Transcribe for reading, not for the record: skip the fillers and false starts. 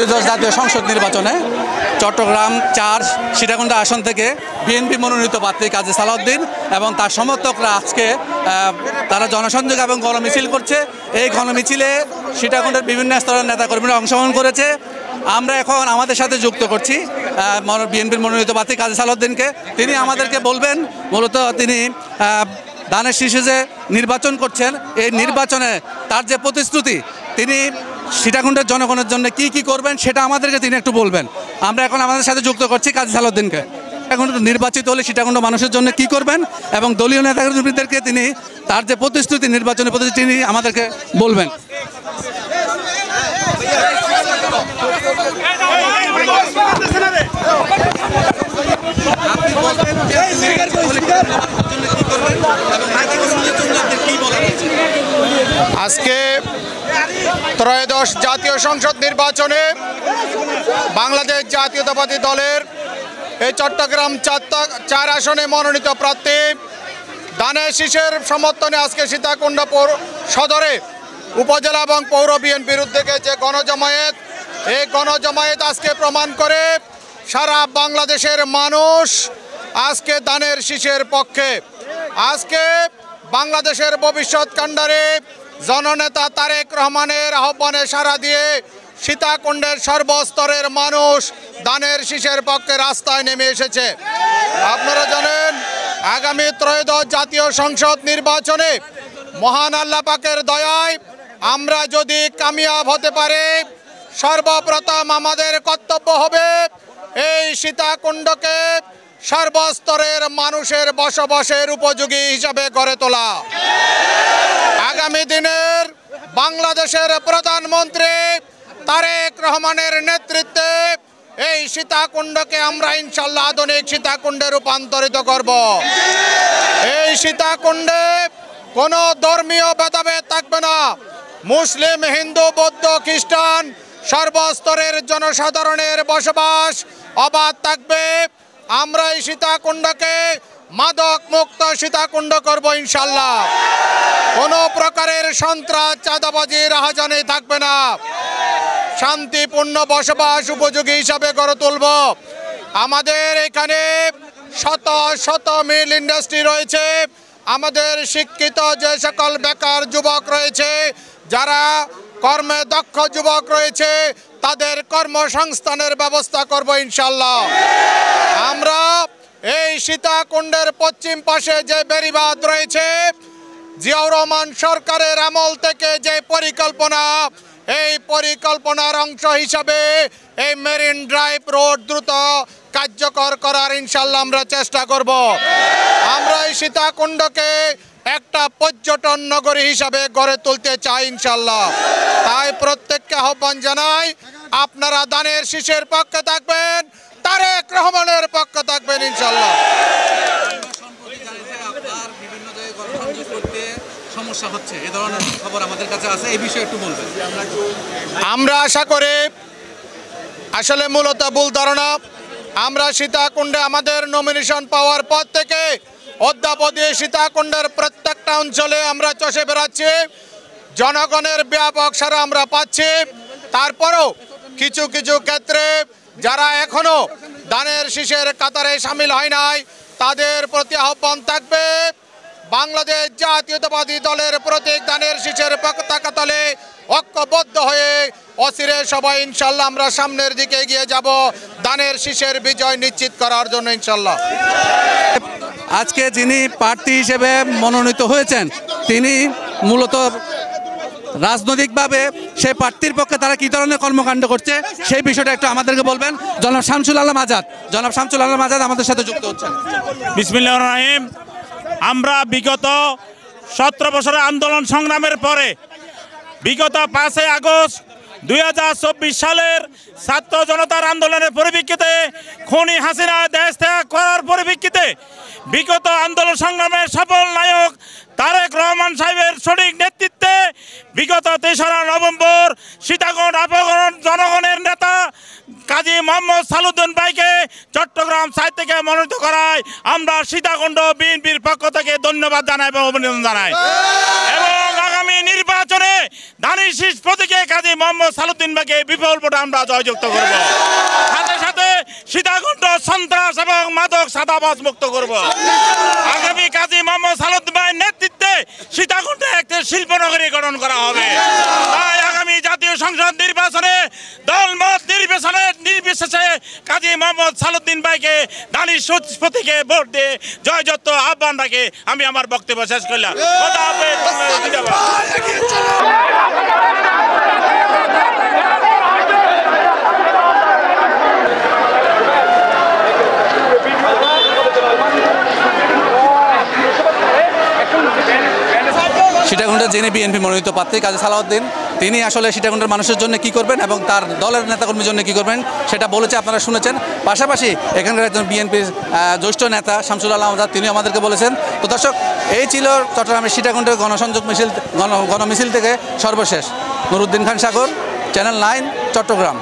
ত্রয়োদশ জাতীয় সংসদ নির্বাচনে চট্টগ্রাম ৪ সীতাকুণ্ড আসন থেকে বিএনপি মনোনীত প্রার্থী কাজী সালাউদ্দিন এবং তার সমর্থকরা আজকে তারা জনসংযোগ এবং গণমিছিল করছে। এই গণমিছিলে সীতাকুণ্ডের বিভিন্ন স্তরের নেতাকর্মীরা অংশগ্রহণ করেছে। আমরা এখন আমাদের সাথে যুক্ত করছি বিএনপির মনোনীত প্রার্থী কাজী সালাউদ্দিনকে। তিনি আমাদেরকে বলবেন মূলত তিনি ধানের শীষে যে নির্বাচন করছেন এই নির্বাচনে তার যে প্রতিশ্রুতি তিনি সীতাকুণ্ডের জনগণের জন্য কি করবেন সেটা আমাদেরকে তিনি একটু বলবেন। আমরা এখন আমাদের সাথে যুক্ত করছি কাজী সালাউদ্দিনকে। এখন নির্বাচিত হলে সীতাকুণ্ড মানুষের জন্য কি করবেন এবং দলীয় নেতাকর্মীদেরকে তিনি তার যে প্রতিশ্রুতি নির্বাচনের প্রতিশ্রুতি তিনি আমাদেরকে বলবেন। আজকে ত্রয়োদশ জাতীয় সংসদ নির্বাচনে বাংলাদেশ জাতীয়তাবাদী দলের এই চট্টগ্রাম ৪ আসনে মনোনীত প্রার্থী ধানের শীষের সমর্থনে আজকে সীতাকুণ্ড সদরে উপজেলা এবং পৌর বিএনপির উদ্যোগে যে গণজমায়েত, এই গণজমায়েত আজকে প্রমাণ করে সারা বাংলাদেশের মানুষ আজকে ধানের শীষের পক্ষে। আজকে বাংলাদেশের ভবিষ্যৎ কাণ্ডারে জননেতা তারেক রহমানের আহ্বানে সাড়া দিয়ে সীতাকুণ্ডের সর্বস্তরের মানুষ ধানের শীষের পক্ষে রাস্তায় নেমে এসেছে। আপনারা জানেন আগামী ত্রয়োদশ জাতীয় সংসদ নির্বাচনে মহান আল্লাহ পাকের দয়ায় আমরা যদি কামিয়াব হতে পারি, সর্বপ্রথম আমাদের কর্তব্য হবে এই সীতাকুণ্ডকে সর্বস্তরের মানুষের বসবাসের উপযোগী হিসাবে গড়ে তোলা। আগামী দিনের বাংলাদেশের প্রধানমন্ত্রী তারেক রহমানের নেতৃত্বে এই সীতাকুণ্ডকে আমরা ইনশাল্লাহ আধুনিক সীতাকুণ্ডে রূপান্তরিত করব। এই সীতাকুণ্ডে কোনো ধর্মীয় ভেদাভেদ থাকবে না। মুসলিম, হিন্দু, বৌদ্ধ, খ্রিস্টান সর্বস্তরের জনসাধারণের বসবাস অবাধ থাকবে। আমরা এই সীতাকুণ্ডকে মাদক মুক্ত সীতাকুণ্ড করব ইনশাল্লাহ। কোনো প্রকারের সন্ত্রাস, চাঁদাবাজি, রাহাজানি থাকবে না। শান্তিপূর্ণ বসবাস উপযোগী হিসাবে গড়ে তুলব। আমাদের এখানে শত শত মিল ইন্ডাস্ট্রি রয়েছে। আমাদের শিক্ষিত যে সকল বেকার যুবক রয়েছে, যারা কর্মে দক্ষ যুবক রয়েছে, তাদের কর্মসংস্থানের ব্যবস্থা করব ইনশাল্লাহ। আমরা এই সীতাকুণ্ডের পশ্চিম পাশে যে বেড়িবাঁধ রয়েছে, জিয়াউর রহমান সরকারের আমল থেকে যে পরিকল্পনা, এই পরিকল্পনার অংশ হিসাবে এই মেরিন ড্রাইভ রোড দ্রুত কার্যকর করার ইনশাল্লাহ আমরা চেষ্টা করব। আমরা এই সীতাকুণ্ডকে একটা পর্যটন নগরী হিসাবে গড়ে তুলতে চাই ইনশাল্লাহ। তাই প্রত্যেককে আহ্বান জানাই, আপনারা ধানের শীষের পক্ষে থাকবেন, তারেক রহমানের পক্ষে থাকবেন ইনশাল্লাহ। সমস্যা হচ্ছে এই ধরনের খবর আমাদের কাছে আছে, এই বিষয়ে একটু বলবেন। আমরা আশা করি আসলে মূলত ভুল ধারণা। আমরা সীতাকুণ্ডে আমাদের নমিনেশন পাওয়ার পর থেকে অদ্যাবধি সীতাকুণ্ডের প্রত্যেকটা অঞ্চলে আমরা চষে বেড়াচ্ছি, জনগণের ব্যাপক সাড়া আমরা পাচ্ছি। তারপরেও কিছু কিছু ক্ষেত্রে যারা এখনো ধানের শীষের কাতারে সামিল হয় নাই, তাদের প্রতি আহ্বান থাকবে বাংলাদেশ জাতীয়তাবাদী দলের প্রতীক ধানের শীষের পতাকা তলে ঐক্যবদ্ধ হয়ে অচিরে সবাই ইনশাল্লাহ আমরা সামনের দিকে এগিয়ে যাব ধানের শীষের বিজয় নিশ্চিত করার জন্য ইনশাল্লাহ। আজকে যিনি প্রার্থী হিসেবে মনোনীত হয়েছেন তিনি মূলত রাজনৈতিকভাবে সেই প্রার্থীর পক্ষে তারা কী ধরনের কর্মকাণ্ড করছে সেই বিষয়টা একটু আমাদেরকে বলবেন। জনাব শামসুল আলম আজাদ আমাদের সাথে যুক্ত হচ্ছেন। বিসমিল্লাহির রহমানির রহিম। আমরা বিগত 17 বছরের আন্দোলন সংগ্রামের পরে বিগত 5 আগস্ট 2024 সালের ছাত্র জনতার আন্দোলনের পরিপ্রেক্ষিতে খুনি হাসিনা দেশ ত্যাগ করার পরিপ্রেক্ষিতে বিগত আন্দোলন সংগ্রামের সফল নায়ক তারেক রহমান সাহেবের সঠিক নেতৃত্বে বিগত 3রা নভেম্বর সীতাকুণ্ড আপন জনগণের নেতা কাজী মোহাম্মদ সালাউদ্দিন ভাইকে চট্টগ্রাম 4 থেকে মনোনীত করায় আমরা সীতাকুণ্ড বিএনপির পক্ষ থেকে ধন্যবাদ জানাই এবং অভিনন্দন জানাই। এবং আগামী নির্বাচন নির্বাচনে ধানের শীষ প্রতীকে কাজী মোহাম্মদ সালাউদ্দিন ভাইকে বিপুল ভোটে আমরা জয়যুক্ত করব। সাথে সাথে সীতাকুণ্ড সন্ত্রাস এবং মাদক সাদাবাজ মুক্ত করব। আগামী কাজী মোহাম্মদ সালাউদ্দিন ভাইয়ের নেতৃত্বে সীতাকুণ্ডে একটি শিল্পনগরী গঠন করা হবে। তাই আগামী জাতীয় সংসদ নির্বাচনে দলমত নির্বিশেষে কাজী মোহাম্মদ সালাউদ্দিন ভাইকে ধানের শীষ প্রতীকে ভোট দিয়ে জয়যুক্ত আহ্বান রাখে আমি আমার বক্তব্য শেষ করলাম। খোদা হাফেজ। সীতাকুণ্ডের যিনি বিএনপি মনোনীত প্রার্থী কাজী সালাউদ্দিন, তিনি আসলে সীতাকুণ্ডের মানুষের জন্য কি করবেন এবং তার দলের নেতাকর্মীর জন্য কি করবেন সেটা বলেছে, আপনারা শুনেছেন। পাশাপাশি এখানকার একজন বিএনপির জ্যেষ্ঠ নেতা শামসুল আলম আজাদ, তিনিও আমাদেরকে বলেছেন। তো দর্শক, এই ছিল চট্টগ্রামের সীতাকুণ্ডের গণসংযোগ মিছিল, গণমিছিল থেকে সর্বশেষ। নুরুদ্দিন খান সাগর, চ্যানেল 9, চট্টগ্রাম।